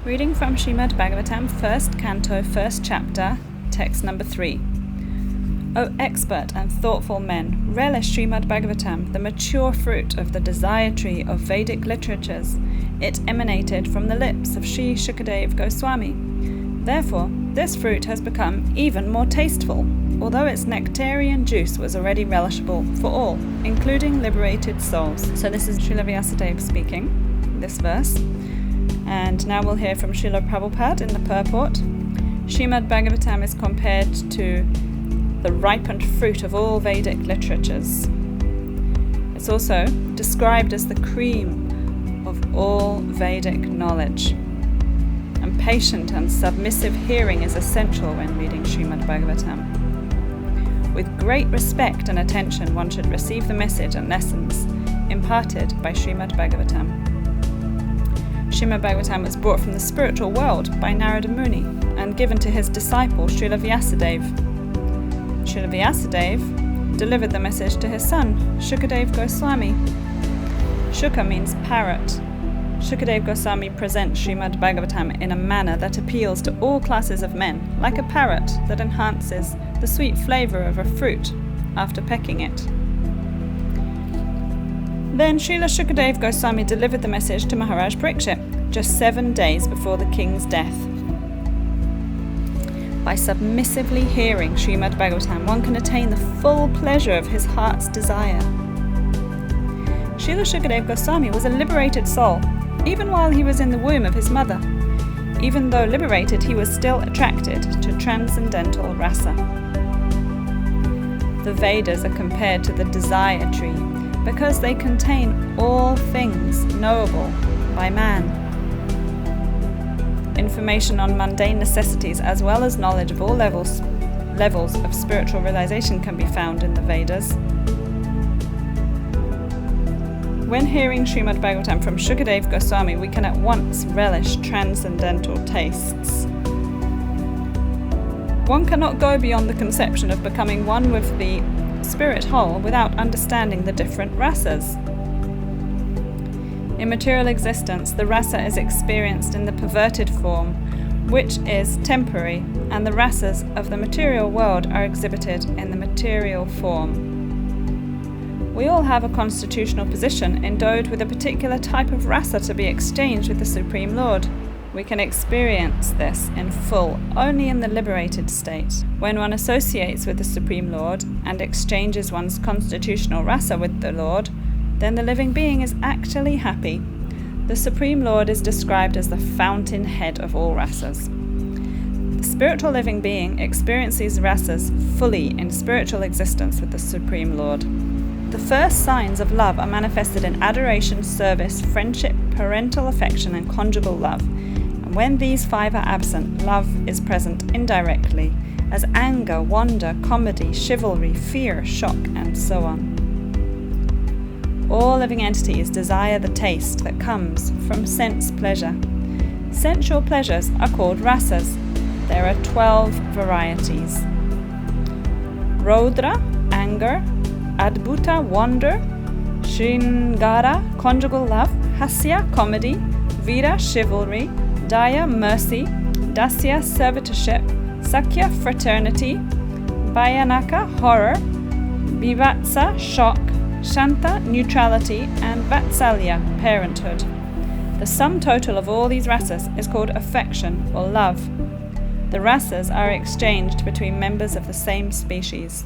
Reading from Srimad Bhagavatam, 1st Canto, 1st Chapter, Text number 3. O expert and thoughtful men, relish Srimad Bhagavatam, the mature fruit of the desire tree of Vedic literatures. It emanated from the lips of Sri Shukadev Goswami. Therefore, this fruit has become even more tasteful, although its nectarian juice was already relishable for all, including liberated souls. So this is Srila Vyasadeva speaking, this verse. And now we'll hear from Srila Prabhupada in the purport. Srimad Bhagavatam is compared to the ripened fruit of all Vedic literatures. It's also described as the cream of all Vedic knowledge. And patient and submissive hearing is essential when reading Srimad Bhagavatam. With great respect and attention, one should receive the message and lessons imparted by Srimad Bhagavatam. Srimad Bhagavatam was brought from the spiritual world by Narada Muni and given to his disciple Srila Vyasadeva. Srila Vyasadeva delivered the message to his son, Shukadev Goswami. Shuka means parrot. Shukadev Goswami presents Srimad Bhagavatam in a manner that appeals to all classes of men, like a parrot that enhances the sweet flavour of a fruit after pecking it. Then Srila Shukadev Goswami delivered the message to Maharaj Parikshit just 7 days before the king's death. By submissively hearing Srimad Bhagavatam, one can attain the full pleasure of his heart's desire. Srila Shukadev Goswami was a liberated soul, even while he was in the womb of his mother. Even though liberated, he was still attracted to transcendental rasa. The Vedas are compared to the desire tree, because they contain all things knowable by man. Information on mundane necessities as well as knowledge of all levels of spiritual realization can be found in the Vedas. When hearing Srimad Bhagavatam from Shukadev Goswami, we can at once relish transcendental tastes. One cannot go beyond the conception of becoming one with the spirit whole without understanding the different rasas. In material existence, the rasa is experienced in the perverted form, which is temporary, and the rasas of the material world are exhibited in the material form. We all have a constitutional position endowed with a particular type of rasa to be exchanged with the Supreme Lord. We can experience this in full only in the liberated state. When one associates with the Supreme Lord and exchanges one's constitutional rasa with the Lord, then the living being is actually happy. The Supreme Lord is described as the fountainhead of all rasas. The spiritual living being experiences rasas fully in spiritual existence with the Supreme Lord. The first signs of love are manifested in adoration, service, friendship, parental affection, and conjugal love. And when these 5 are absent, love is present indirectly, as anger, wonder, comedy, chivalry, fear, shock, and so on. All living entities desire the taste that comes from sense pleasure. Sensual pleasures are called rasas. There are 12 varieties. Rodra, anger; Adbhuta, wonder; Shringara, conjugal love; Hasya, comedy; Vira, chivalry; Daya, mercy; Dasya, servitorship; Sakya, fraternity; Bhayanaka, horror; Bivatsa, shock; Shanta, neutrality; and Vatsalya, parenthood. The sum total of all these rasas is called affection or love. The rasas are exchanged between members of the same species.